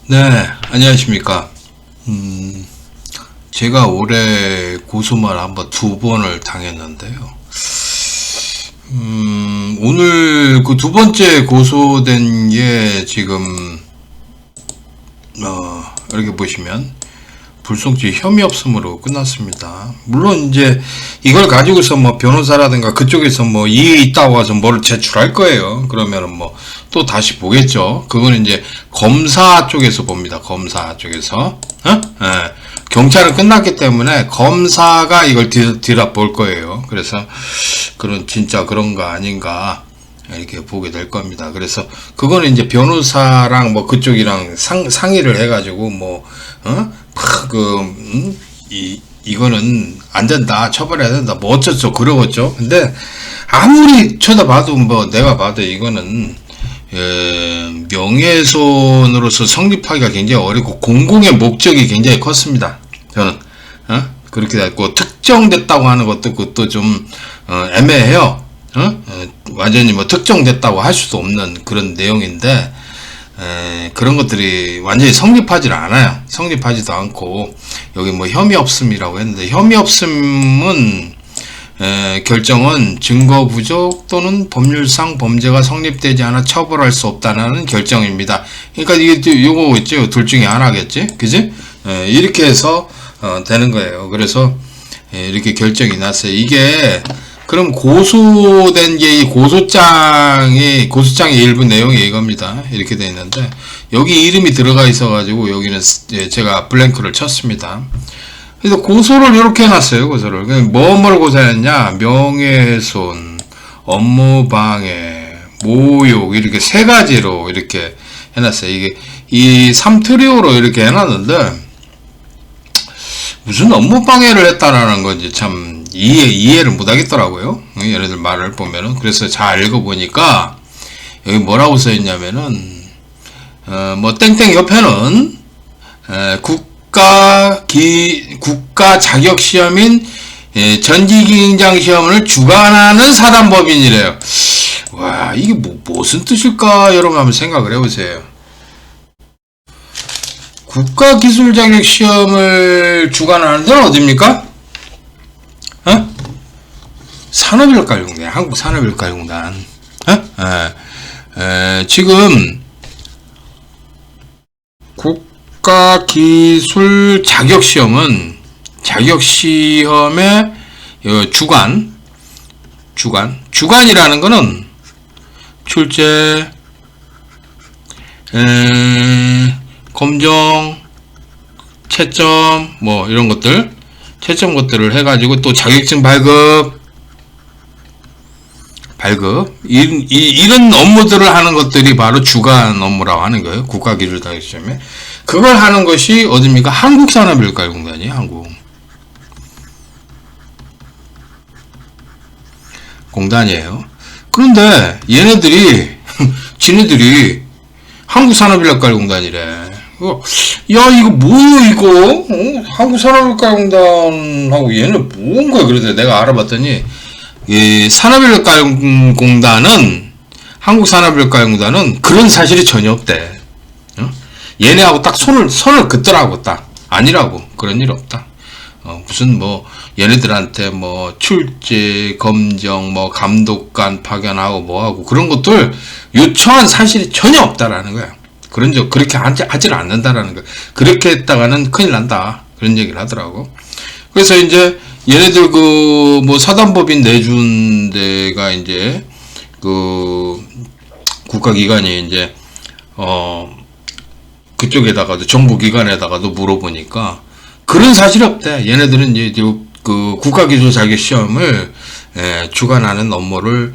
네, 안녕하십니까. 제가 올해 고소만 한번 2번을 당했는데요. 오늘 그 2번째 고소된 게 지금, 이렇게 보시면, 불송치 혐의 없음으로 끝났습니다. 물론 이제 이걸 가지고서 뭐 변호사라든가 그쪽에서 뭐 이의 있다고 해서 뭐를 제출할 거예요. 그러면은 뭐 또 다시 보겠죠. 그거는 이제 검사 쪽에서 봅니다. 검사 쪽에서. 경찰은 끝났기 때문에 검사가 이걸 뒤라볼 거예요. 그래서 그런 진짜 그런가 아닌가 이렇게 보게 될 겁니다. 그래서 그거는 이제 변호사랑 뭐 그쪽이랑 상의를 해가지고 뭐 이거는 안 된다, 처벌해야 된다, 뭐 어쩌죠 그러겠죠. 근데 아무리 쳐다봐도 뭐 내가 봐도 이거는 명예훼손으로서 성립하기가 굉장히 어렵고 공공의 목적이 굉장히 컸습니다. 저는 그렇게 됐고 특정됐다고 하는 것도 그것도 좀 애매해요. 완전히 뭐 특정됐다고 할 수도 없는 그런 내용인데 그런 것들이 완전히 성립하지 않아요. 성립하지도 않고 여기 뭐 혐의 없음이라고 했는데 혐의 없음은 결정은 증거 부족 또는 법률상 범죄가 성립되지 않아 처벌할 수 없다는 결정입니다. 그러니까 이게 요거 있죠. 둘 중에 하나겠지, 그지? 이렇게 해서 되는 거예요. 그래서 이렇게 결정이 났어요. 이게 그럼 고소된 게 이 고소장의 일부 내용이 이겁니다. 이렇게 돼 있는데 여기 이름이 들어가 있어 가지고 여기는 제가 블랭크를 쳤습니다. 그래서 고소를 이렇게 해놨어요. 고소를 뭐를 고소했냐, 명예훼손, 업무방해, 모욕 이렇게 세 가지로 이렇게 해놨어요. 이게 이 3트리오로 이렇게 해놨는데 무슨 업무방해를 했다라는 건지 참 이해를 못하겠더라고요. 얘네들 말을 보면은. 그래서 잘 읽어보니까 여기 뭐라고 써있냐면은 뭐 땡땡 옆에는 국가 자격 시험인 전지기능장 시험을 주관하는 사단법인이래요. 와, 이게 무슨 뜻일까 여러분 한번 생각을 해보세요. 국가 기술 자격 시험을 주관하는 데는 어디입니까? 산업인력가용단, 한국 산업인력가용단. 지금 국가 기술 자격 시험은 자격 시험의 주관이라는 거는 출제, 검정, 채점, 뭐, 이런 것들, 채점 것들을 해가지고 또 자격증 발급, 이런 업무들을 하는 것들이 바로 주관 업무라고 하는 거예요. 국가기술 자격시험에. 그걸 하는 것이 어딥니까? 한국산업인력가용단이에요, 공단이에요. 그런데 얘네들이, 지네들이 한국산업인력가용단이래. 야, 이거 뭐야, 이거? 한국산업인력가용단하고 얘는 뭔 거야? 그래서 내가 알아봤더니, 이 산업인력가용공단은, 한국산업인력가용단은 그런 사실이 전혀 없대. 얘네하고 딱 손을 긋더라고, 딱. 아니라고. 그런 일 없다. 무슨 뭐, 얘네들한테 뭐, 출제, 검정, 뭐, 감독관 파견하고 뭐하고 그런 것들 요청한 사실이 전혀 없다라는 거야. 그렇게 하지를 않는다라는 거야. 그렇게 했다가는 큰일 난다. 그런 얘기를 하더라고. 그래서 이제, 얘네들 뭐 사단법인 내준 데가 이제 국가기관이 이제 그쪽에다가도 정부기관에다가도 물어보니까 그런 사실이 없대. 얘네들은 이제 국가기술 자격 시험을 주관하는 업무를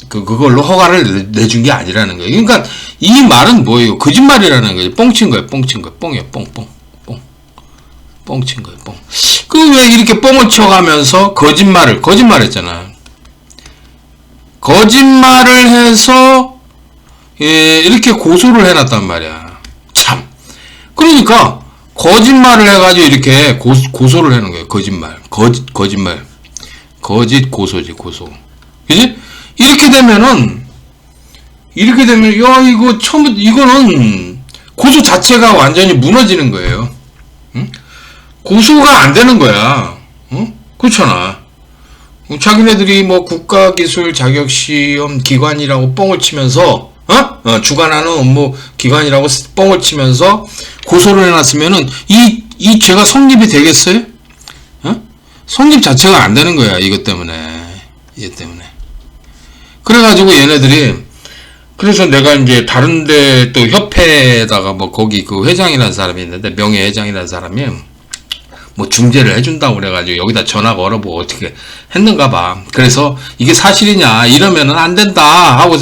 그걸로 허가를 내준 게 아니라는 거예요. 그러니까 이 말은 뭐예요? 거짓말이라는 거예요. 뻥친 거예요. 뻥이에요. 뻥친 거예요. 왜 이렇게 뻥을 쳐가면서 거짓말했잖아. 거짓말을 해서 이렇게 고소를 해놨단 말이야. 참. 그러니까 거짓말을 해가지고 이렇게 고소를 하는 거예요. 거짓말. 거짓 고소지, 고소. 그지? 이렇게 되면, 야, 이거는 고소 자체가 완전히 무너지는 거예요. 응? 고소가 안 되는 거야. 그렇잖아. 자기네들이 뭐 국가기술 자격시험 기관이라고 뻥을 치면서 주관하는 업무 기관이라고 뻥을 치면서 고소를 해놨으면은 이 죄가 성립이 되겠어요? 성립 자체가 안 되는 거야. 이것 때문에. 그래가지고 얘네들이, 그래서 내가 이제 다른데 또 협회에다가 뭐 거기 그 회장이라는 사람이 있는데, 명예회장이라는 사람이 뭐 중재를 해준다고 그래가지고 여기다 전화 걸어보고 어떻게 했는가 봐. 그래서 이게 사실이냐 이러면은 안 된다 하고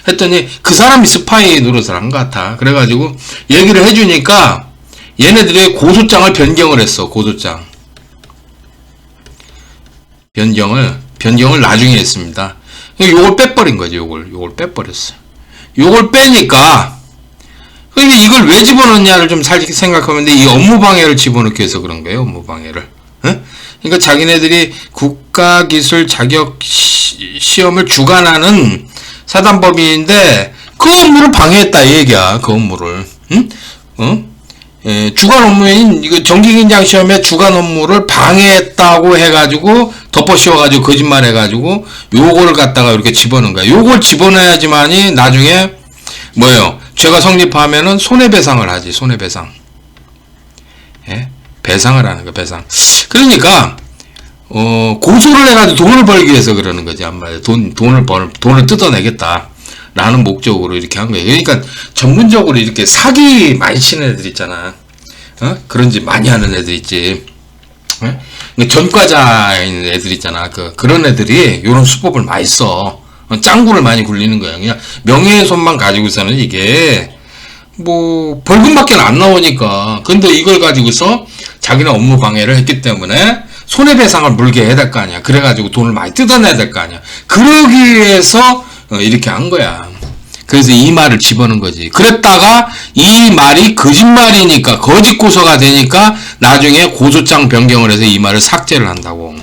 했더니 그 사람이 스파이 노릇을 한 것 같아. 그래가지고 얘기를 해주니까 얘네들이 고소장을 변경을 했어. 고소장 변경을 나중에 했습니다. 요걸 빼버린 거지. 요걸 빼버렸어. 요걸 빼니까 그러니까 이걸 왜 집어넣냐를 좀 살짝 생각하면 이 업무방해를 집어넣기 위해서 그런 거예요. 업무방해를. 그러니까 자기네들이 국가기술 자격 시험을 주관하는 사단법인인데 그 업무를 방해했다 이 얘기야. 그 업무를. 주관 업무인 이거 정기긴장 시험의 주관 업무를 방해했다고 해가지고 덮어 씌워가지고 거짓말 해가지고 요걸 갖다가 이렇게 집어넣은 거야. 요걸 집어넣어야지만이 나중에 뭐예요? 죄가 성립하면은 손해배상을 하지. 손해배상. 예? 배상을 하는 거, 배상. 그러니까 고소를 해가지고 돈을 벌기 위해서 그러는 거지. 한마디로 돈을 뜯어내겠다 라는 목적으로 이렇게 한 거예요. 그러니까 전문적으로 이렇게 사기 많이 치는 애들 있잖아. 그런 짓 많이 하는 애들 있지. 전과자인 애들 있잖아. 그런 애들이 요런 수법을 많이 써. 짱구를 많이 굴리는 거야. 그냥 명예훼손만 가지고서는 이게 뭐 벌금밖에 안 나오니까. 근데 이걸 가지고서 자기는 업무 방해를 했기 때문에 손해배상을 물게 해야 될 거 아니야. 그래가지고 돈을 많이 뜯어내야 될 거 아니야. 그러기 위해서 이렇게 한 거야. 그래서 이 말을 집어넣은 거지. 그랬다가 이 말이 거짓말이니까 거짓 고소가 되니까 나중에 고소장 변경을 해서 이 말을 삭제를 한다고.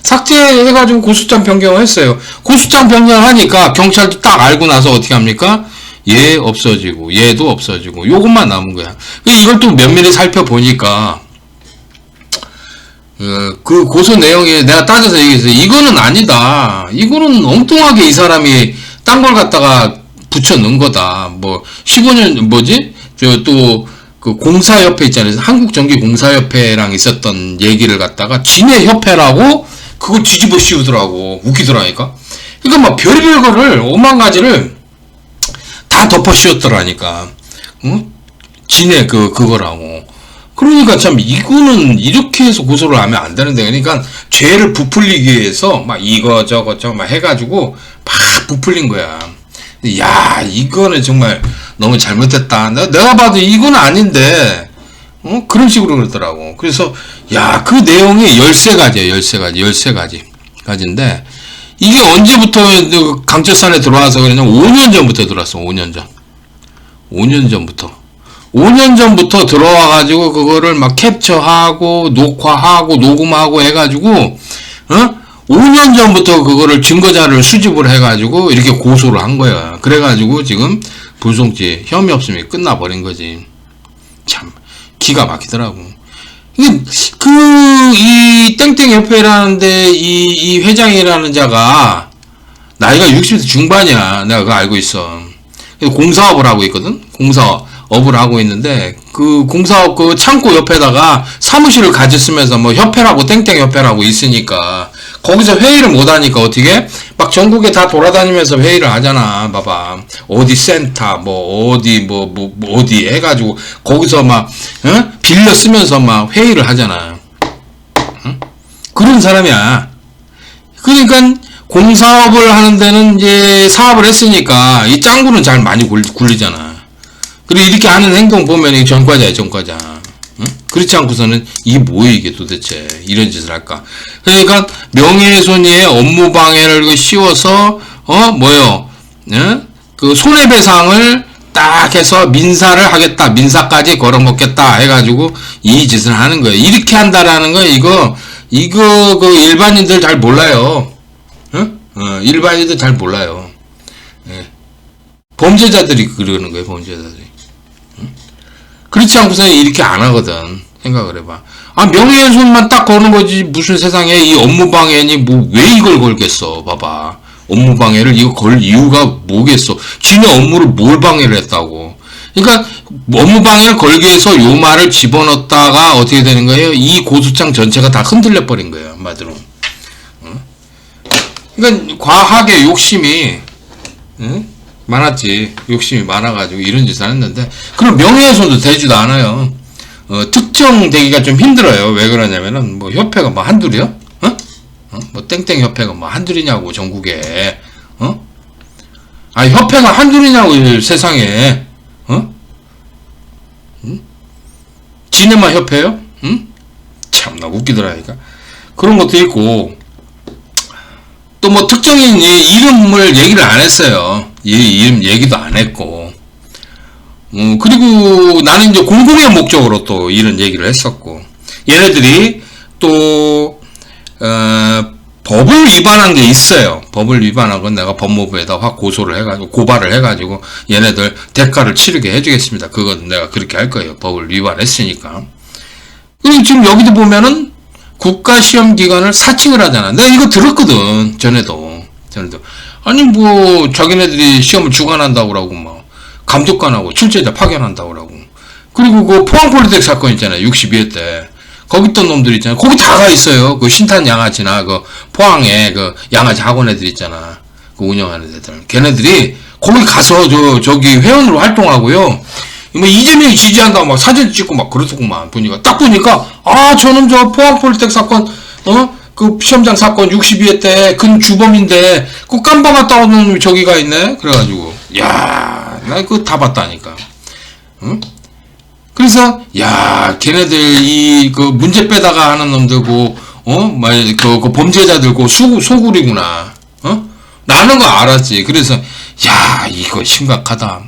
삭제해가지고 고소장 변경을 했어요. 고소장 변경하니까 경찰도 딱 알고 나서 어떻게 합니까? 얘 없어지고 얘도 없어지고 요것만 남은 거야. 이걸 또 면밀히 살펴보니까 그 고소 내용에 내가 따져서 얘기했어요. 이거는 아니다. 이거는 엉뚱하게 이 사람이 딴 걸 갖다가 붙여 넣은 거다. 뭐 15년 뭐지? 또 그 공사협회 있잖아요. 한국전기공사협회랑 있었던 얘기를 갖다가 진해협회라고 그걸 뒤집어 씌우더라고. 웃기더라니까. 그러니까 막 별의별 거를 오만 가지를 다 덮어 씌웠더라니까. 진해 그거라고. 그러니까 참 이거는 이렇게 해서 고소를 하면 안 되는데, 그러니까 죄를 부풀리기 위해서 막 이거 저거 막 해가지고 막 부풀린 거야. 야, 이거는 정말 너무 잘못했다. 내가 봐도 이건 아닌데 그런 식으로 그러더라고. 그래서 야, 그 내용이 13가지야. 13가지인데 이게 언제부터 강철산에 들어와서 그러냐? 5년 전부터 들어왔어. 5년 전부터 들어와가지고 그거를 막 캡처하고 녹화하고 녹음하고 해가지고 5년 전부터 그거를 증거자료를 수집을 해가지고 이렇게 고소를 한 거야. 그래가지고 지금 불송치 혐의 없음이 끝나버린 거지. 참 기가 막히더라고. 이 땡땡협회라는데 이 회장이라는 자가 나이가 60대 중반이야. 내가 그거 알고 있어. 공사업을 하고 있거든. 공사업을 하고 있는데 그 공사업 그 창고 옆에다가 사무실을 가졌으면서 뭐 협회라고 땡땡협회라고 있으니까 거기서 회의를 못 하니까 어떻게 막 전국에 다 돌아다니면서 회의를 하잖아. 봐봐. 어디 센터 뭐 어디 뭐 어디 해가지고 거기서 막 빌려 쓰면서 막 회의를 하잖아. 그런 사람이야. 그러니까 공사업을 하는 데는 이제 사업을 했으니까 이 짱구는 잘 많이 굴리잖아. 그리고 이렇게 하는 행동 보면 이 전과자야, 전과자. 그렇지 않고서는 이게 뭐야 이게 도대체 이런 짓을 할까? 그러니까 명예훼손의 업무방해를 씌워서 그 손해배상을 딱 해서 민사를 하겠다, 민사까지 걸어먹겠다 해가지고 이 짓을 하는 거예요. 이렇게 한다라는 거 이거 그 일반인들 잘 몰라요. 일반인들 잘 몰라요. 범죄자들이 그러는 거예요, 범죄자들이. 그렇지 않고서 이렇게 안 하거든. 생각을 해봐. 아, 명예훼손만 딱 거는 거지. 무슨 세상에 이 업무방해니 뭐 왜 이걸 걸겠어. 봐봐. 업무방해를 이거 걸 이유가 뭐겠어. 지네 업무를 뭘 방해를 했다고. 그러니까 업무방해를 걸기 위해서 요 말을 집어넣었다가 어떻게 되는 거예요? 이 고소장 전체가 다 흔들려 버린 거예요. 한마디로. 그러니까 과하게 욕심이 많았지. 욕심이 많아가지고 이런 짓을 했는데, 그럼 명예훼손도 되지도 않아요. 특정되기가 좀 힘들어요. 왜 그러냐면은 뭐 협회가 뭐 한둘이요? 뭐 땡땡 협회가 뭐 한둘이냐고 전국에. 아, 협회가 한둘이냐고 세상에. 지네만 협회요? 참나 웃기더라니까. 그런 것도 있고, 또 뭐 특정인 이름을 얘기를 안 했어요. 이름 얘기도 안 했고. 그리고 나는 이제 공공의 목적으로 또 이런 얘기를 했었고. 얘네들이 또, 법을 위반한 게 있어요. 법을 위반한 건 내가 법무부에다 확 고소를 해가지고, 고발을 해가지고, 얘네들 대가를 치르게 해주겠습니다. 그건 내가 그렇게 할 거예요. 법을 위반했으니까. 그리고 지금 여기도 보면은, 국가시험기관을 사칭을 하잖아. 내가 이거 들었거든. 전에도. 아니, 뭐, 자기네들이 시험을 주관한다고 그러고, 뭐, 감독관하고 출제자 파견한다고 그러고. 그리고 그 포항폴리텍 사건 있잖아요. 62회 때. 거기 있던 놈들 있잖아요. 거기 다 가 있어요. 그 신탄 양아치나, 그 포항에 그 양아치 학원 애들 있잖아. 그 운영하는 애들. 걔네들이 거기 가서 저기 회원으로 활동하고요. 뭐 이재명이 지지한다고 막 사진 찍고 막 그러더구만. 보니까 딱 보니까 아, 저는 저 포항폴리텍 사건 그 시험장 사건 62회 때 근 주범인데 그 깜방갔다 오는 놈이 저기가 있네. 그래가지고 야, 나 그거 다 봤다니까. 그래서 야, 걔네들 그 문제 빼다가 하는 놈들고 그 범죄자들고 소굴이구나. 나는 거 알았지. 그래서 야, 이거 심각하다.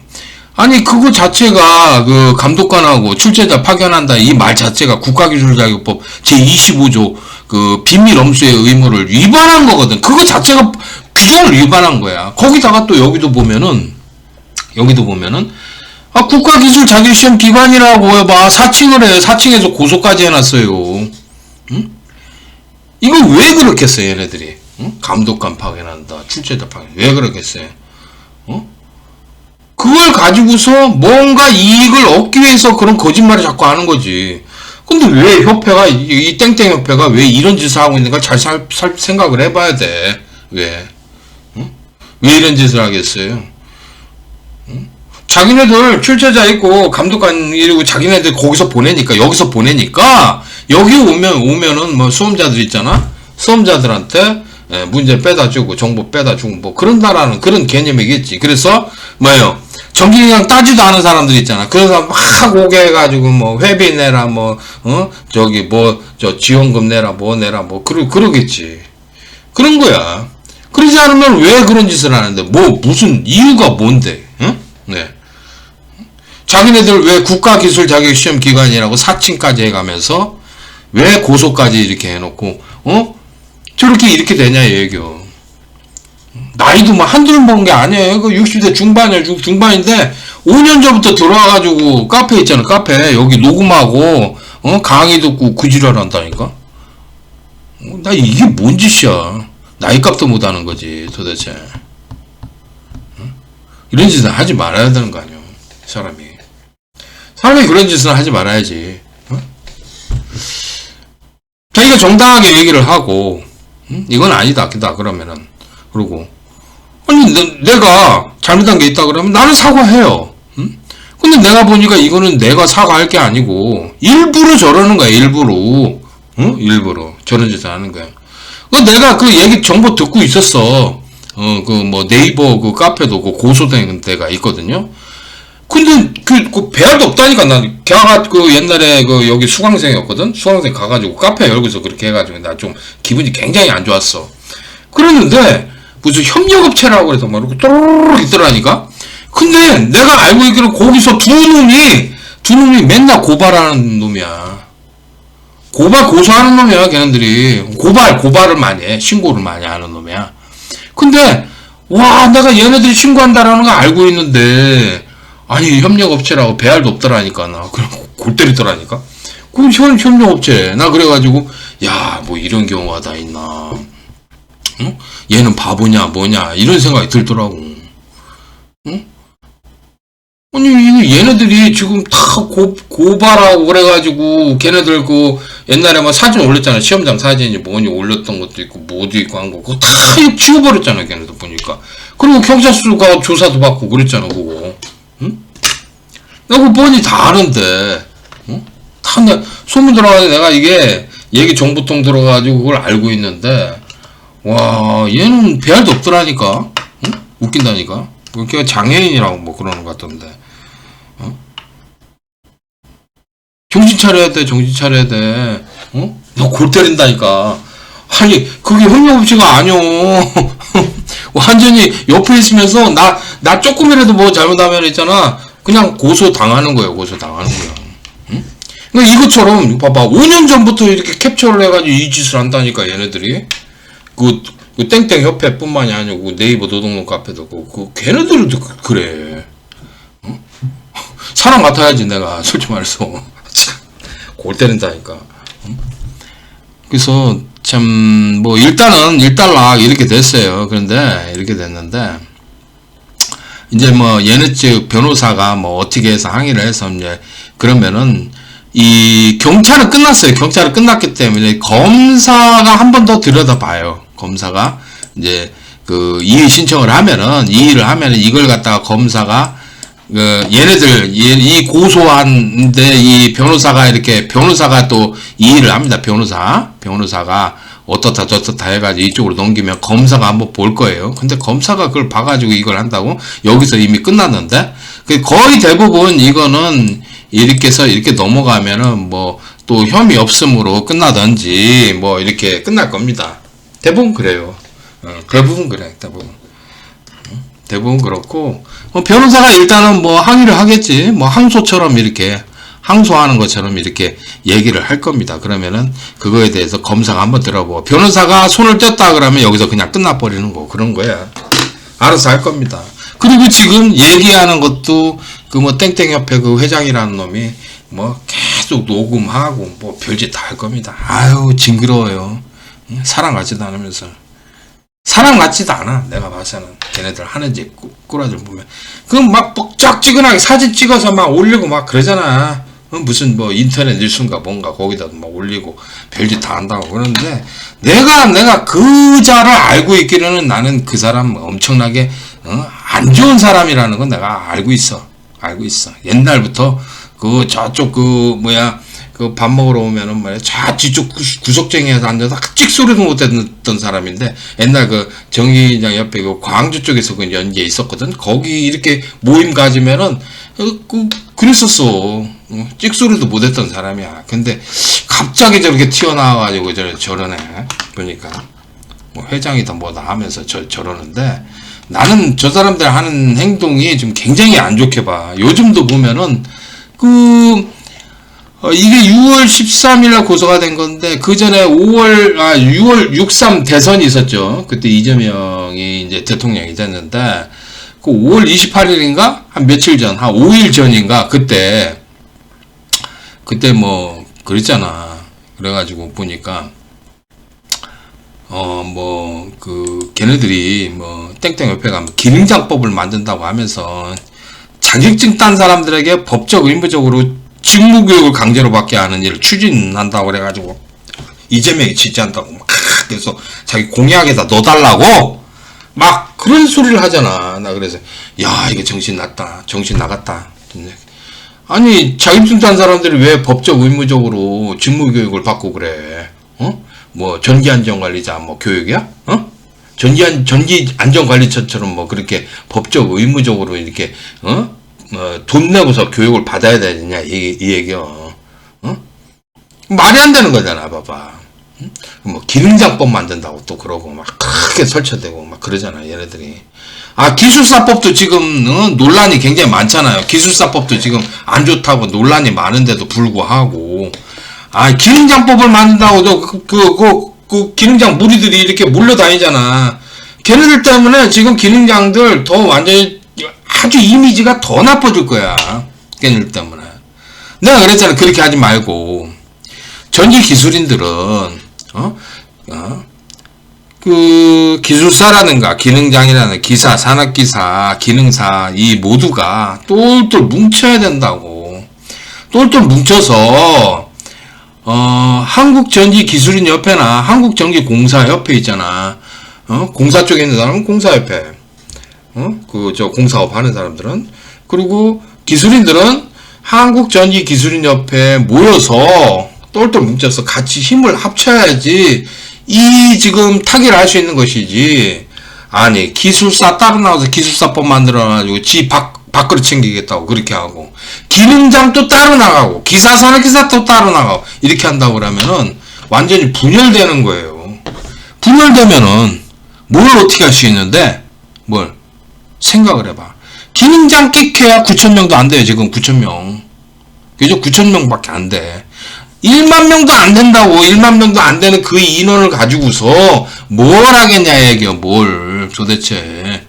아니, 그거 자체가, 그, 감독관하고 출제자 파견한다, 이 말 자체가 국가기술자격법 제25조, 그, 비밀 엄수의 의무를 위반한 거거든. 그거 자체가 규정을 위반한 거야. 거기다가 또 여기도 보면은, 아, 국가기술자격시험 기관이라고 해봐. 사칭을 해. 사칭해서 고소까지 해놨어요. 응? 이거 왜 그렇겠어요, 얘네들이? 응? 감독관 파견한다, 출제자 파견. 왜 그렇겠어요? 그걸 가지고서 뭔가 이익을 얻기 위해서 그런 거짓말을 자꾸 하는 거지. 근데 왜 협회가, 이 땡땡 협회가 왜 이런 짓을 하고 있는가 잘 생각을 해봐야 돼. 왜? 왜 이런 짓을 하겠어요? 자기네들 출제자 있고 감독관 이러고 자기네들 거기서 보내니까, 여기서 보내니까, 여기 오면은 뭐 수험자들 있잖아? 수험자들한테 문제 빼다 주고, 정보 빼다 주고, 뭐, 그런다라는 그런 개념이겠지. 그래서, 뭐예요? 정기경 따지도 않은 사람들 있잖아. 그래서 막 오게 해가지고, 뭐, 회비 내라, 뭐, 지원금 내라, 뭐 내라, 뭐, 그러겠지. 그런 거야. 그러지 않으면 왜 그런 짓을 하는데, 무슨 이유가 뭔데, 응? 네. 자기네들 왜 국가기술자격시험기관이라고 사칭까지 해가면서, 왜 고소까지 이렇게 해놓고, 저렇게 이렇게 되냐, 얘기요. 나이도 뭐 한둘 먹은 게 아니에요. 그 60대 중반인데, 5년 전부터 들어와가지고, 카페 있잖아, 카페. 여기 녹음하고, 강의 듣고 그 지랄 한다니까? 나 이게 뭔 짓이야. 나이값도 못 하는 거지, 도대체. 이런 짓은 하지 말아야 되는 거 아니야, 사람이. 사람이 그런 짓은 하지 말아야지. 자기가 정당하게 얘기를 하고, 이건 아니다, 그러면은. 그러고, 아니, 내가 잘못한 게 있다 그러면 나는 사과해요. 근데 내가 보니까 이거는 내가 사과할 게 아니고, 일부러 저러는 거야, 일부러. 일부러. 저런 짓을 하는 거야. 내가 그 얘기, 정보 듣고 있었어. 네이버 그 카페도 그 고소된 데가 있거든요. 근데 그 배알도 없다니까. 난 걔가 그 옛날에 그 여기 수강생이었거든. 수강생 가가지고 카페 열고서 그렇게 해가지고 나 좀 기분이 굉장히 안 좋았어. 그랬는데 무슨 협력업체라고 그래서 막 이렇게 또르르 있더라니까. 근데 내가 알고 있기로 거기서 두 놈이 맨날 고발하는 놈이야. 고소하는 놈이야. 걔네들이 고발을 많이 해. 신고를 많이 하는 놈이야. 근데 와, 내가 얘네들이 신고한다라는 거 알고 있는데, 아니, 협력업체라고 배알도 없더라니까, 나. 그럼 골 때리더라니까. 그 협력업체. 나 그래가지고, 야, 뭐 이런 경우가 다 있나. 응? 얘는 바보냐, 뭐냐, 이런 생각이 들더라고. 응? 아니, 얘네들이 지금 다 고발하고 그래가지고, 걔네들 옛날에 막 사진 올렸잖아. 시험장 사진이 뭐니 올렸던 것도 있고, 뭐도 있고 한 거. 그거 다 지워버렸잖아, 걔네들 보니까. 그리고 경찰서가 조사도 받고 그랬잖아, 그거. 응? 나 그거 뻔히 다 아는데, 응? 다 소문 들어가서 내가 이게 얘기 정보통 들어가지고 그걸 알고 있는데, 와, 얘는 배알도 없더라니까. 응? 웃긴다니까. 걔가 장애인이라고 뭐 그러는 것 같던데. 어? 정신 차려야 돼, 정신 차려야 돼. 어? 너 골 때린다니까. 아니, 그게 협력업체가 아니오. 완전히 옆에 있으면서, 나 조금이라도 뭐 잘못하면 있잖아. 그냥 고소 당하는 거예요, 고소 당하는 거야. 응? 그러니까 이것처럼, 봐봐. 5년 전부터 이렇게 캡처를 해가지고 이 짓을 한다니까, 얘네들이. 그 땡땡 협회뿐만이 아니고, 네이버 노동론 카페도 걔네들도 그래. 응? 사람 같아야지, 내가. 솔직히 말해서. 골 때린다니까. 응? 그래서, 참, 뭐, 일단은, 일단락, 이렇게 됐어요. 그런데, 이렇게 됐는데, 이제 뭐, 얘네 측 변호사가 뭐, 어떻게 해서 항의를 해서, 이제, 그러면은, 이, 경찰은 끝났어요. 경찰은 끝났기 때문에, 검사가 한 번 더 들여다봐요. 검사가, 이제, 이의 신청을 하면은, 이의를 하면은, 이걸 갖다가 검사가, 얘네들, 이 고소한데, 이 변호사가 또 이의를 합니다. 변호사가 어떻다 저떻다 해가지고 이쪽으로 넘기면 검사가 한번 볼 거예요. 근데 검사가 그걸 봐가지고 이걸 한다고? 여기서 이미 끝났는데? 거의 대부분 이거는 이렇게 해서 이렇게 넘어가면은 뭐, 또 혐의 없음으로 끝나든지, 뭐, 이렇게 끝날 겁니다. 대부분 그래요. 대부분 그래, 대부분 그렇고, 변호사가 일단은 뭐 항의를 하겠지. 뭐 항소처럼 이렇게, 항소하는 것처럼 이렇게 얘기를 할 겁니다. 그러면은 그거에 대해서 검사가 한번 들어보고, 변호사가 손을 뗐다 그러면 여기서 그냥 끝나버리는 거, 그런 거야. 알아서 할 겁니다. 그리고 지금 얘기하는 것도 뭐 땡땡협회 회장이라는 놈이 뭐 계속 녹음하고 뭐 별짓 다 할 겁니다. 아유, 징그러워요. 사람 같지도 않으면서. 사람 같지도 않아. 내가 봐서는. 걔네들 하는 짓 꾸라들 보면. 그럼 막 뻑짝지근하게 사진 찍어서 막 올리고 막 그러잖아. 무슨 뭐 인터넷 뉴스인가 뭔가 거기다 막 올리고 별짓 다 한다고 그러는데, 내가 그 자를 알고 있기로는 나는 그 사람 엄청나게 안 좋은 사람이라는 건 내가 알고 있어. 옛날부터 저쪽 밥 먹으러 오면은 말이야, 뒤쪽 구석쟁이에서 앉아서 찍소리도 못 했던 사람인데, 옛날 정의장 옆에 광주 쪽에서 연기에 있었거든. 거기 이렇게 모임 가지면은, 그랬었어. 찍소리도 못 했던 사람이야. 근데, 갑자기 저렇게 튀어나와가지고 저러네. 보니까. 뭐 회장이다 뭐다 하면서 저러는데, 나는 저 사람들 하는 행동이 좀 굉장히 안 좋게 봐. 요즘도 보면은, 이게 6월 13일날 고소가 된 건데, 그 전에 6월 63 대선이 있었죠. 그때 이재명이 이제 대통령이 됐는데, 5월 28일인가? 한 며칠 전, 한 5일 전인가? 그때 뭐, 그랬잖아. 그래가지고 보니까, 걔네들이 땡땡협회가 기능장법을 만든다고 하면서, 자격증 딴 사람들에게 법적 의무적으로 직무교육을 강제로 받게 하는 일을 추진한다고 그래가지고 이재명이 지지한다고 막 그래서 자기 공약에다 넣어달라고 막 그런 소리를 하잖아. 나 그래서 야, 이게 정신 나갔다. 아니, 자격증 딴 사람들이 왜 법적 의무적으로 직무교육을 받고 그래? 뭐 전기안전관리자 뭐 교육이야? 전기안전관리처처럼 뭐 그렇게 법적 의무적으로 이렇게 돈 내고서 교육을 받아야 되느냐, 이 얘기요. 말이 안 되는 거잖아, 봐봐. 뭐, 기능장법 만든다고 또 그러고, 막, 크게 설쳐대고, 막 그러잖아, 얘네들이. 기술사법도 지금, 논란이 굉장히 많잖아요. 기술사법도 지금 안 좋다고 논란이 많은데도 불구하고, 기능장법을 만든다고도, 기능장 무리들이 이렇게 몰려다니잖아. 걔네들 때문에 지금 기능장들 더 완전히 아주 이미지가 더 나빠질 거야. 걔네들 때문에. 내가 그랬잖아. 그렇게 하지 말고. 전기 기술인들은, 그, 기술사라든가, 기능장이라는 기사, 산업기사, 기능사, 이 모두가 똘똘 뭉쳐야 된다고. 똘똘 뭉쳐서, 한국전기기술인협회나 한국전기공사협회 있잖아. 공사 쪽에 있는 사람은 공사협회. 공사업 하는 사람들은. 그리고 기술인들은 한국전기기술인협회에 모여서 똘똘 뭉쳐서 같이 힘을 합쳐야지 이 지금 타결을 할 수 있는 것이지. 아니, 기술사 따로 나와서 기술사법 만들어가지고 밥그릇 챙기겠다고 그렇게 하고, 기능장 또 따로 나가고, 기사, 산업기사 또 따로 나가고, 이렇게 한다고 그러면은 완전히 분열되는 거예요. 분열되면은 뭘 어떻게 할 수 있는데, 뭘 생각을 해봐. 기능장 끽해야 9,000명도 안 돼요. 지금 9,000명. 그죠? 9,000명밖에 안 돼. 1만 명도 안 된다고. 1만 명도 안 되는 그 인원을 가지고서 뭘 하겠냐 얘기요. 뭘 도대체.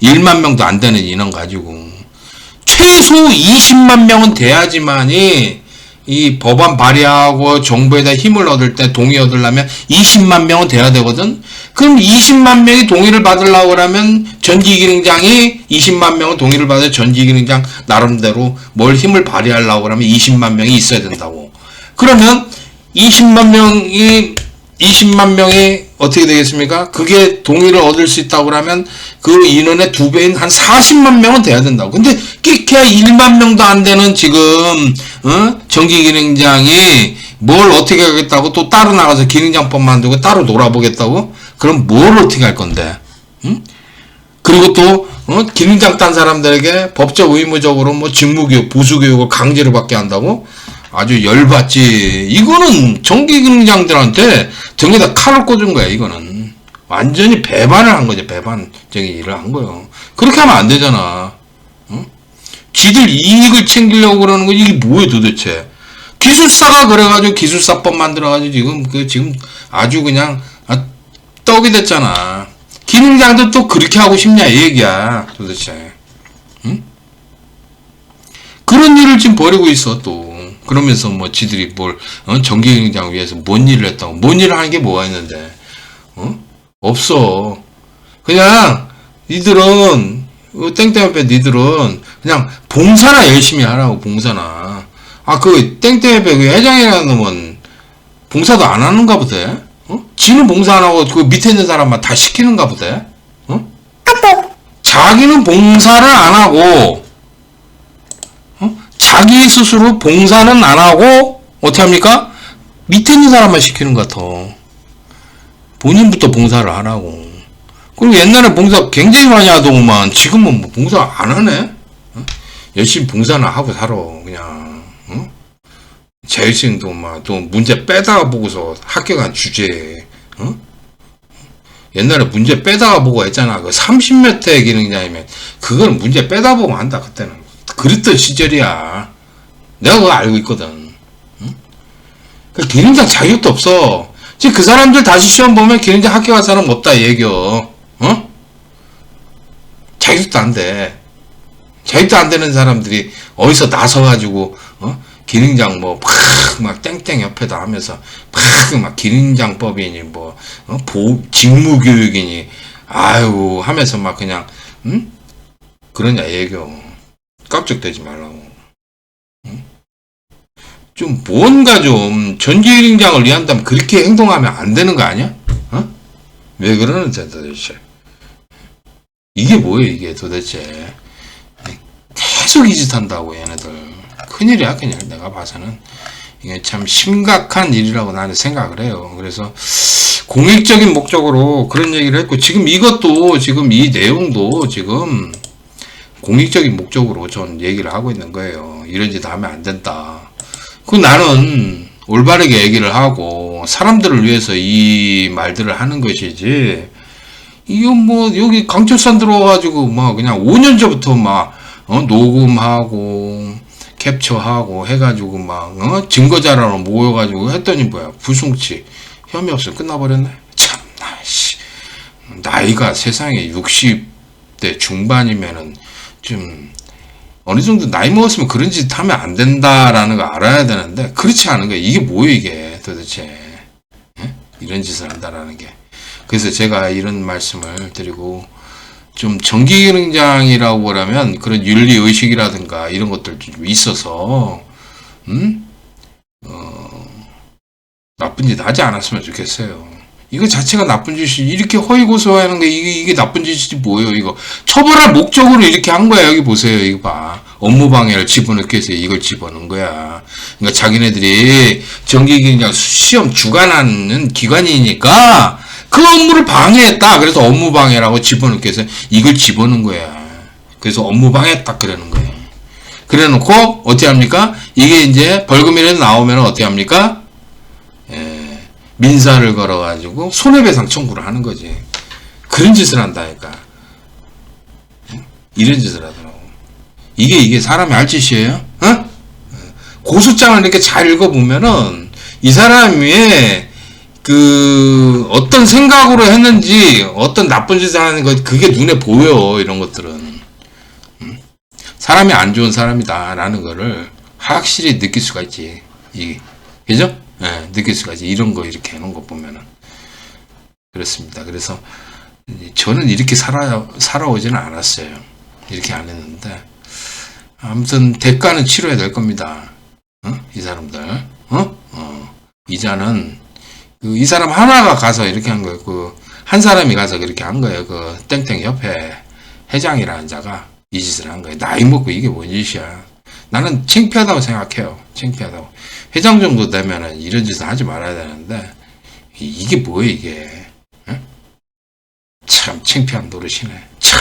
1만 명도 안 되는 인원 가지고 최소 20만 명은 돼야지만이 이 법안 발의하고 정부에다 힘을 얻을 때 동의 얻으려면 20만 명은 돼야 되거든. 그럼 20만 명이 동의를 받으려고 그러면 전기기능장이 20만 명은 동의를 받아야 전기기능장 나름대로 뭘 힘을 발휘하려고 그러면 20만 명이 있어야 된다고. 그러면 20만 명이 어떻게 되겠습니까? 그게 동의를 얻을 수 있다고 그러면 그 인원의 2배인 한 40만 명은 돼야 된다고. 근데 끼케야 1만 명도 안 되는 지금 전기기능장이 뭘 어떻게 하겠다고 또 따로 나가서 기능장법 만들고 따로 놀아보겠다고? 그럼 뭘 어떻게 할 건데? 응? 그리고 또 기능장 딴 사람들에게 법적 의무적으로 뭐 직무교육, 부수교육을 강제로 받게 한다고? 아주 열받지. 이거는 전기기능장들한테 등에다 칼을 꽂은 거야. 이거는 완전히 배반을 한 거지. 배반적인 일을 한 거예요. 그렇게 하면 안 되잖아. 응? 지들 이익을 챙기려고 그러는 거. 이게 뭐예요 도대체. 기술사가 그래가지고 기술사법 만들어가지고 지금 아주 그냥 떡이 됐잖아. 기능장도 또 그렇게 하고 싶냐 이 얘기야 도대체. 응? 그런 일을 지금 벌이고 있어 또. 그러면서 뭐 지들이 뭘 전기기능장 위해서 뭔 일을 했다고. 뭔 일을 하는 게 뭐가 있는데. 없어. 그냥 니들은 땡땡협회 니들은 그냥 봉사나 열심히 하라고. 봉사나. 그 땡땡협회 그 회장이라는 놈은 봉사도 안 하는가 보대. 지는 봉사 안 하고 그 밑에 있는 사람만 다 시키는가 보대. 자기는 봉사를 안 하고 자기 스스로 봉사는 안 하고 어떻게 합니까? 밑에 있는 사람만 시키는 것 같아. 본인부터 봉사를 하라고. 그리고 옛날에 봉사 굉장히 많이 하더구만. 지금은 뭐 봉사 안 하네. 열심히 봉사나 하고 살아 그냥. 자율성도 막 또 문제 빼다가 보고서 합격한 주제에. 옛날에 문제 빼다가 보고 했잖아. 그 30몇 회 기능장이면 그걸 문제 빼다 보고 한다. 그때는 그랬던 시절이야. 내가 그거 알고 있거든. 그 기능장 자격도 없어. 지금 그 사람들 다시 시험 보면 기능장 합격한 사람 없다 얘기여. 자격도 안 돼. 자격도 안 되는 사람들이 어디서 나서가지고 기능장 막 땡땡 옆에다 하면서 막 기능장법이니 직무교육이니 아유 하면서 막 그냥 그러냐 얘기여. 깜짝대지 말라고. 좀 뭔가 좀 전기기능장을 위한다면 그렇게 행동하면 안 되는 거 아니야? 왜 그러는지 도대체. 이게 뭐예요 이게 도대체. 계속 이 짓 한다고 얘네들. 큰일이야 그냥 내가 봐서는. 이게 참 심각한 일이라고 나는 생각을 해요. 그래서 공익적인 목적으로 그런 얘기를 했고 지금 이것도 지금 이 내용도 지금 공익적인 목적으로 전 얘기를 하고 있는 거예요. 이런 짓 하면 안 된다. 나는 올바르게 얘기를 하고 사람들을 위해서 이 말들을 하는 것이지. 이거 여기 강철산 들어와가지고 그냥 5년 전부터 녹음하고 캡처하고 해가지고 증거 자료로 모여가지고 했더니 부승치 혐의 없어 끝나버렸네. 참나 씨. 나이가 세상에 60대 중반이면은 좀 어느 정도 나이 먹었으면 그런 짓 하면 안 된다라는 거 알아야 되는데, 그렇지 않은 거예요. 이게 뭐예요, 이게 도대체. 예? 이런 짓을 한다라는 게. 그래서 제가 이런 말씀을 드리고, 좀 정기기능장이라고 그러면 그런 윤리의식이라든가 이런 것들 좀 있어서, 나쁜 짓 하지 않았으면 좋겠어요. 이거 자체가 나쁜 짓이, 이렇게 허위고소하는 게 이게 나쁜 짓이지 뭐예요, 이거. 처벌할 목적으로 이렇게 한 거야. 여기 보세요, 이거 봐. 업무방해를 집어넣기 위해서 이걸 집어넣은 거야. 그러니까 자기네들이 정기기능장 시험 주관하는 기관이니까 그 업무를 방해했다. 그래서 업무방해라고 집어넣기 위해서 이걸 집어넣은 거야. 그래서 업무방해 딱 그러는 거예요. 그래 놓고 어떻게 합니까? 이게 이제 벌금이라도 나오면 어떻게 합니까? 민사를 걸어가지고 손해배상 청구를 하는 거지. 그런 짓을 한다니까. 이런 짓을 하더라고. 이게 사람이 할 짓이에요? 어? 고소장을 이렇게 잘 읽어보면은 이 사람이 그 어떤 생각으로 했는지, 어떤 나쁜 짓을 하는 거, 그게 눈에 보여. 이런 것들은 사람이 안 좋은 사람이다라는 거를 확실히 느낄 수가 있지. 이게 그죠? 네, 느낄 수가 있지. 이런 거 이렇게 해놓은 거 보면은. 그렇습니다. 그래서 저는 이렇게 살아오지는 않았어요. 이렇게 안 했는데, 아무튼 대가는 치러야 될 겁니다. 이 사람들. 이자는 이 사람 하나가 가서 이렇게 한 거예요. 한 사람이 가서 그렇게 한 거예요. 땡땡 협회 회장이라는 자가 이 짓을 한 거예요. 나이 먹고 이게 뭔 짓이야. 나는 창피하다고 생각해요. 창피하다고. 회장 정도 되면은 이런 짓을 하지 말아야 되는데, 이게 뭐예요, 이게. 응? 참, 창피한 노릇이네. 참.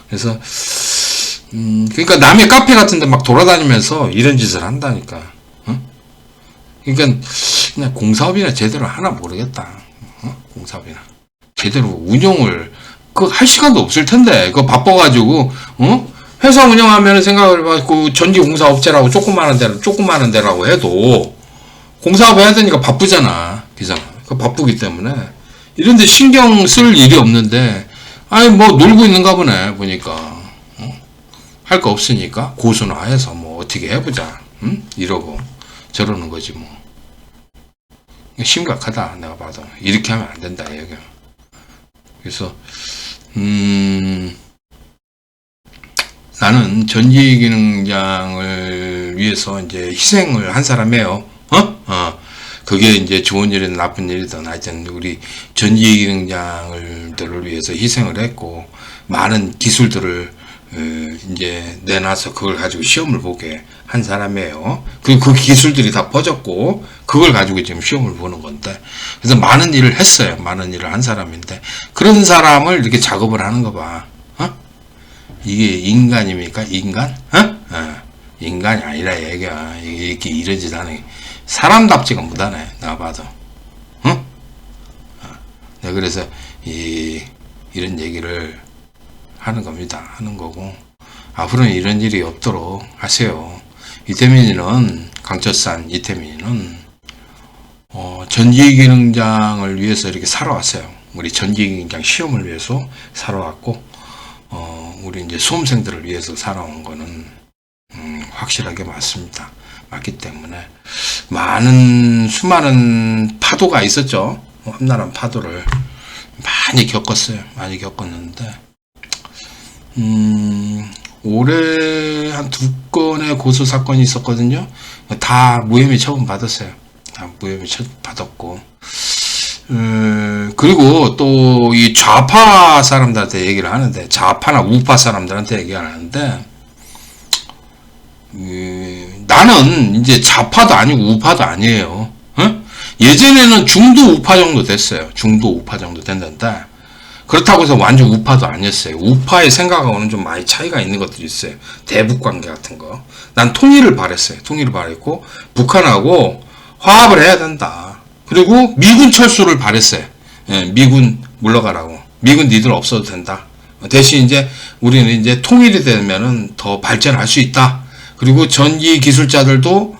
그래서, 그러니까 남의 카페 같은 데 막 돌아다니면서 이런 짓을 한다니까. 응? 그러니까, 그냥 공사업이나 제대로 하나 모르겠다. 공사업이나. 제대로 운영을, 할 시간도 없을 텐데, 그거 바빠가지고, 회사 운영하면 생각을 해봤고, 전기공사업체라고 조그마한 데라고 해도, 공사업 해야 되니까 바쁘잖아. 그잖아. 바쁘기 때문에. 이런데 신경 쓸 일이 없는데, 아니, 놀고 있는가 보네, 보니까. 할 거 없으니까, 고소나 해서 어떻게 해보자. 이러고, 저러는 거지, 심각하다, 내가 봐도. 이렇게 하면 안 된다, 얘기야. 그래서, 나는 전기기능장을 위해서 이제 희생을 한 사람이에요. 그게 이제 좋은 일이든 나쁜 일이든 하여튼 우리 전기기능장들을 위해서 희생을 했고, 많은 기술들을 이제 내놔서 그걸 가지고 시험을 보게 한 사람이에요. 그 기술들이 다 퍼졌고, 그걸 가지고 지금 시험을 보는 건데, 그래서 많은 일을 했어요. 많은 일을 한 사람인데, 그런 사람을 이렇게 작업을 하는 거 봐. 이게 인간입니까? 인간? 인간이 아니라 얘가 이렇게 이런 짓 하는, 사람답지가 못하네, 내가 봐도. 네, 그래서 이런 얘기를 하는 겁니다. 하는 거고, 앞으로는 이런 일이 없도록 하세요. 강철산 이태민이는 전기기능장을 위해서 이렇게 살아왔어요. 우리 전기기능장 시험을 위해서 살아왔고, 우리 이제 수험생들을 위해서 살아온 거는 확실하게 맞습니다. 맞기 때문에 수많은 파도가 있었죠. 험난한 파도를 많이 겪었어요. 많이 겪었는데, 올해 한 2건의 고소 사건이 있었거든요. 다 무혐의 처분 받았어요. 다 무혐의 처분 받았고, 그리고 또 이 좌파 사람들한테 얘기를 하는데, 좌파나 우파 사람들한테 얘기를 하는데, 나는 이제 좌파도 아니고 우파도 아니에요. 예전에는 중도 우파 정도 됐어요. 중도 우파 정도 됐는데, 그렇다고 해서 완전 우파도 아니었어요. 우파의 생각하고는 좀 많이 차이가 있는 것들이 있어요. 대북 관계 같은 거. 난 통일을 바랬어요. 통일을 바랬고, 북한하고 화합을 해야 된다. 그리고 미군 철수를 바랬어요. 예, 미군 물러가라고. 미군 니들 없어도 된다. 대신 이제 우리는 이제 통일이 되면은 더 발전할 수 있다. 그리고 전기 기술자들도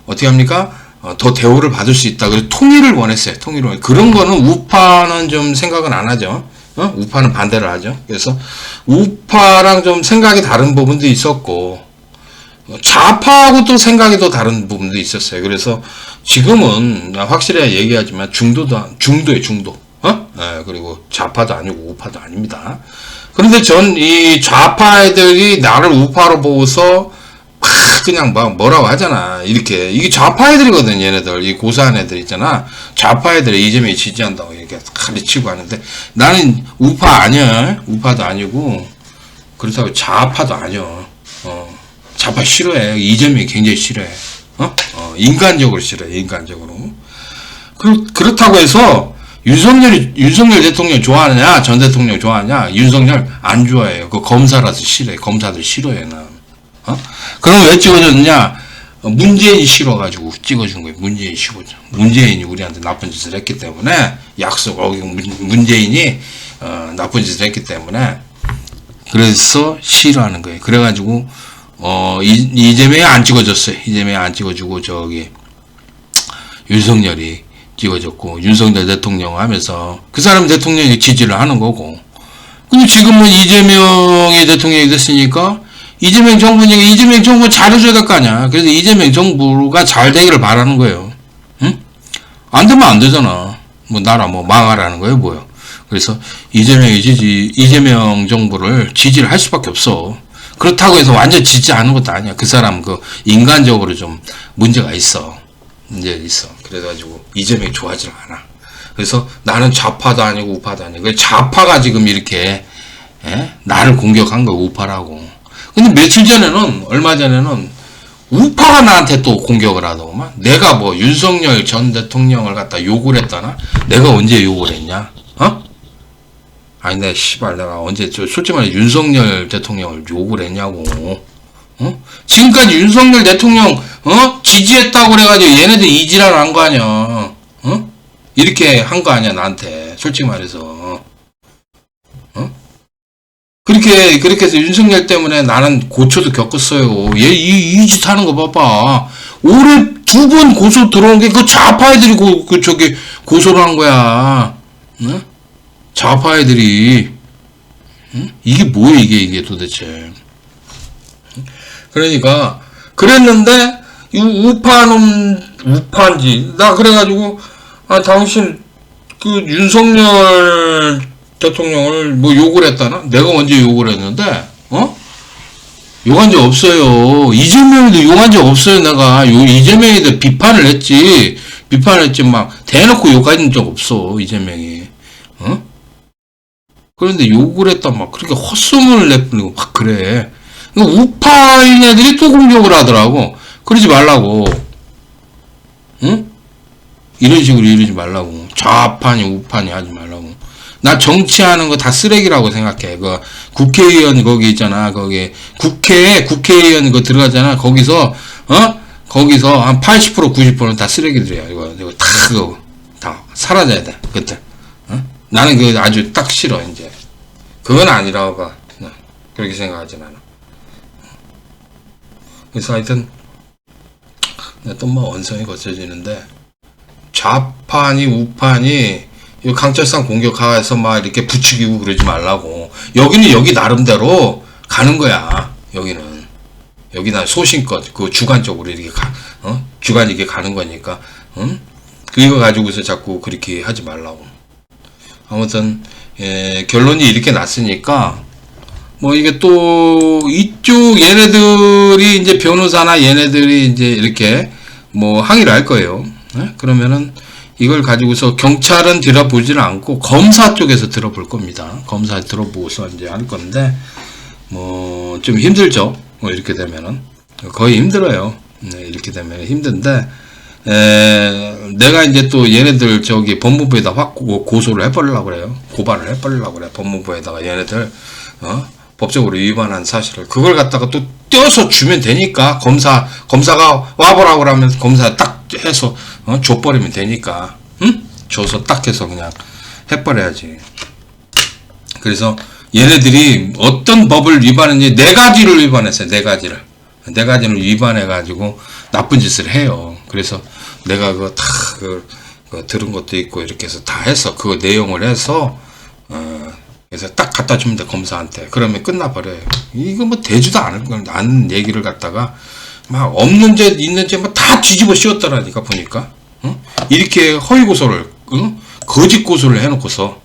어떻게 합니까? 더 대우를 받을 수 있다. 그래서 통일을 원했어요. 통일을. 그런 거는 우파는 좀 생각은 안 하죠. 우파는 반대를 하죠. 그래서 우파랑 좀 생각이 다른 부분도 있었고, 좌파하고 또 생각이 또 다른 부분도 있었어요. 그래서 지금은 확실히 얘기하지만 중도에 중도. 그리고 좌파도 아니고 우파도 아닙니다. 그런데 전 이 좌파 애들이 나를 우파로 보고서 막 그냥 막 뭐라고 하잖아. 이렇게. 이게 좌파 애들이거든, 얘네들. 이 고사한 애들 있잖아. 좌파 애들이 이재명이 지지한다고 이렇게 가르치고 하는데 나는 우파 아니야. 우파도 아니고. 그렇다고 좌파도 아니야. 좌파 싫어해. 이재명이 굉장히 싫어해. 인간적으로 싫어해. 인간적으로. 그렇다고 해서 윤석열 대통령 좋아하느냐, 전 대통령 좋아하냐, 윤석열 안 좋아해요. 그 검사라서 싫어해. 검사들 싫어해, 나. 그럼 왜 찍어줬느냐? 문재인이 싫어가지고 찍어준 거예요. 문재인이 싫어져. 문재인이 우리한테 나쁜 짓을 했기 때문에, 문재인이, 나쁜 짓을 했기 때문에, 그래서 싫어하는 거예요. 그래가지고, 이재명이 안 찍어줬어요. 이재명이 안 찍어주고, 윤석열이 찍어줬고, 윤석열 대통령 하면서, 그 사람 대통령이 지지를 하는 거고, 근데 지금은 이재명이 대통령이 됐으니까, 이재명 정부 잘해줘야 될 거 아니야. 그래서 이재명 정부가 잘 되기를 바라는 거예요. 응? 안 되면 안 되잖아. 나라 망하라는 거예요, 뭐요. 그래서 이재명 정부를 지지를 할 수밖에 없어. 그렇다고 해서 완전 지지하는 것도 아니야. 그 사람 인간적으로 좀 문제가 있어. 그래가지고 이재명이 좋아하지 않아. 그래서 나는 좌파도 아니고 우파도 아니고 좌파가 지금 이렇게 나를 공격한 거야, 우파라고. 근데 얼마 전에는 우파가 나한테 또 공격을 하더구만. 내가 윤석열 전 대통령을 갖다 욕을 했다나? 내가 언제 욕을 했냐? 아니, 내가 언제, 솔직히 말해, 윤석열 대통령을 욕을 했냐고. 지금까지 윤석열 대통령, 지지했다고 그래가지고 얘네들 이지랄 한 거 아니야. 이렇게 한 거 아니야, 나한테. 솔직히 말해서. 그렇게 해서 윤석열 때문에 나는 고초도 겪었어요. 얘, 이 짓 하는 거 봐봐. 올해 2번 고소 들어온 게 그 좌파 애들이 고소를 한 거야. 응? 좌파 애들이. 응? 이게 뭐야, 이게 도대체. 그러니까, 그랬는데, 이 우파인지. 나 그래가지고, 당신, 윤석열 대통령을 욕을 했다나? 내가 언제 욕을 했는데, 욕한 적 없어요. 이재명이도 욕한 적 없어요, 내가. 이재명이도 비판을 했지, 대놓고 욕한 적 없어, 이재명이. 그런데 욕을 했다, 그렇게 헛소문을 내뿌리고, 그래. 우파인 애들이 또 공격을 하더라고. 그러지 말라고. 응? 이런 식으로 이러지 말라고. 좌파니, 우파니 하지 말라고. 나 정치하는 거 다 쓰레기라고 생각해. 국회의원 거기 있잖아. 국회의원 들어가잖아. 거기서 한 80%, 90%는 다 쓰레기들이야. 이거 다 사라져야 돼. 그때. 나는 아주 딱 싫어, 이제. 그건 아니라고 봐. 그렇게 생각하진 않아. 그래서 하여튼, 또 원성이 거쳐지는데, 좌파니, 우파니, 강철상 공격해서 이렇게 부추기고 그러지 말라고. 여기는 여기 나름대로 가는 거야. 여기 나 소신껏, 주관적으로 이렇게 주관 이게 가는 거니까, 그거 가지고서 자꾸 그렇게 하지 말라고. 아무튼, 결론이 이렇게 났으니까, 이게 또, 이쪽 얘네들이 이제 변호사나 얘네들이 이제 이렇게 항의를 할 거예요. 그러면은, 이걸 가지고서 경찰은 들어보지는 않고 검사 쪽에서 들어볼 겁니다. 검사 들어보고서 이제 할 건데, 좀 힘들죠. 이렇게 되면은. 거의 힘들어요. 이렇게 되면 힘든데, 내가 이제 또 얘네들 법무부에다 확 고소를 해버리려고 그래요. 고발을 해버리려고 그래. 법무부에다가 얘네들, 법적으로 위반한 사실을. 그걸 갖다가 또 떼어서 주면 되니까. 검사가 와보라고 하면 검사 딱 해서, 줘버리면 되니까. 응? 줘서 딱 해서 그냥 해버려야지. 그래서 얘네들이 어떤 법을 위반했는지 4가지를 위반했어요. 4가지를. 4가지를 위반해가지고 나쁜 짓을 해요. 그래서 내가 들은 것도 있고 이렇게 해서 다 해서 그 내용을 해서 그래서 딱 갖다 주면 돼, 검사한테. 그러면 끝나버려요. 이거 뭐 되지도 않은 얘기를 갖다가 막 없는 죄, 있는 죄, 뭐 다 뒤집어 씌웠더라니까, 보니까. 응? 이렇게 허위 고소를, 응? 거짓 고소를 해놓고서,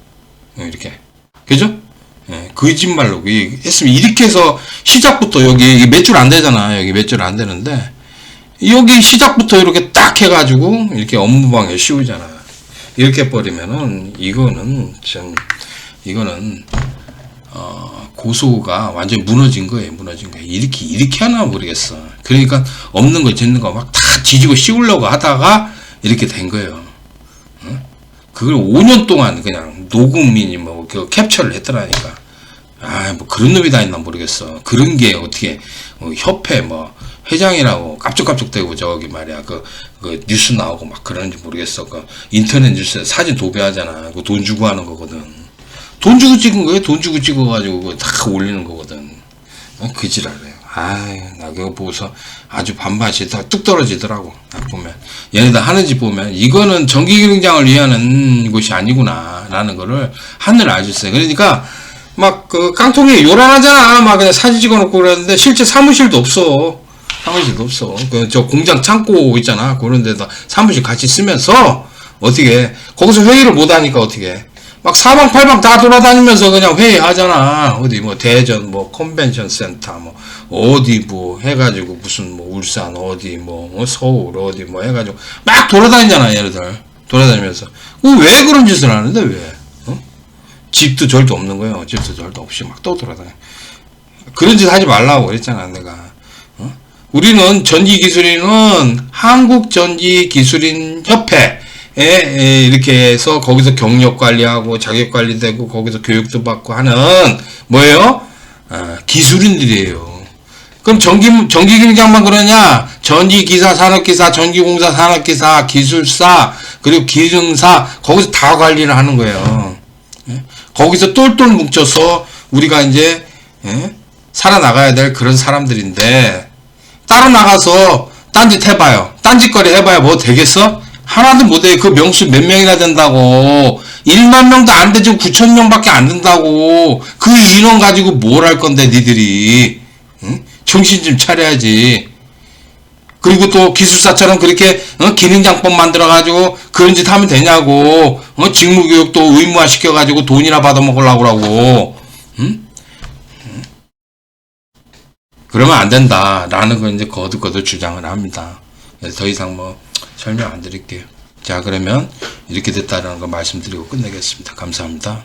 이렇게. 그죠? 예, 거짓말로, 했으면 이렇게 해서 시작부터 여기 몇 줄 안 되잖아. 여기 몇 줄 안 되는데, 여기 시작부터 이렇게 딱 해가지고, 이렇게 업무방해 씌우잖아. 이렇게 해버리면은, 이거는, 고소가 완전히 무너진 거예요. 이렇게 하나 모르겠어. 그러니까 없는 거 짓는 거 막 다 뒤지고 씌우려고 하다가 이렇게 된 거예요. 응? 그걸 5년 동안 그냥 녹음이니 뭐 캡처를 했더라니까. 뭐 그런 놈이 다 있나 모르겠어. 그런 게 어떻게 협회 뭐 회장이라고 깜짝깜짝대고 저기 말이야 그 뉴스 나오고 막 그러는지 모르겠어. 그 인터넷 뉴스에 사진 도배하잖아. 그 돈 주고 하는 거거든. 돈 주고 찍은 거예요. 돈 주고 찍어가지고 다 올리는 거거든. 그 지랄이에요. 나 그거 보고서 아주 반맛이 다 뚝 떨어지더라고. 보면. 얘네들 하는 짓 보면, 이거는 정기경장을 위하는 곳이 아니구나. 라는 거를 하늘 아셨어요. 그러니까, 막, 깡통이 요란하잖아. 막 그냥 사진 찍어 놓고 그러는데, 실제 사무실도 없어. 저 공장 창고 있잖아. 그런 데다 사무실 같이 쓰면서, 어떻게, 거기서 회의를 못 하니까 어떻게. 막 사방팔방 다 돌아다니면서 그냥 회의하잖아. 어디 뭐 대전 뭐 컨벤션 센터 뭐 어디 뭐 해가지고 무슨 뭐 울산 어디 뭐 서울 어디 뭐 해가지고 막 돌아다니잖아. 얘네들 돌아다니면서 왜 그런 짓을 하는데 왜? 집도 절도 없는 거예요. 집도 절도 없이 막 또 돌아다녀. 그런 짓 하지 말라고 그랬잖아 내가. 우리는 전기기술인은 한국전기기술인협회 이렇게 해서 거기서 경력 관리하고 자격 관리되고 거기서 교육도 받고 하는 뭐예요? 기술인들이에요. 그럼 전기경장만 그러냐? 전기기사, 산업기사, 전기공사, 산업기사, 기술사, 그리고 기능사 거기서 다 관리를 하는 거예요. 거기서 똘똘 뭉쳐서 우리가 이제 살아나가야 될 그런 사람들인데 따로 나가서 딴짓 해봐요. 딴짓거리 해봐야 뭐 되겠어? 하나도 못해. 그 명수 몇 명이나 된다고. 1만 명도 안 되지. 9천 명밖에 안 된다고. 그 인원 가지고 뭘 할 건데 니들이. 응? 정신 좀 차려야지. 그리고 또 기술사처럼 그렇게 기능장법 만들어가지고 그런 짓 하면 되냐고. 직무교육도 의무화 시켜가지고 돈이나 받아먹으려고 하고. 응? 그러면 안 된다. 라는 거 이제 거듭거듭 주장을 합니다. 그래서 더 이상 뭐 설명 안 드릴게요. 자, 그러면 이렇게 됐다라는 거 말씀드리고 끝내겠습니다. 감사합니다.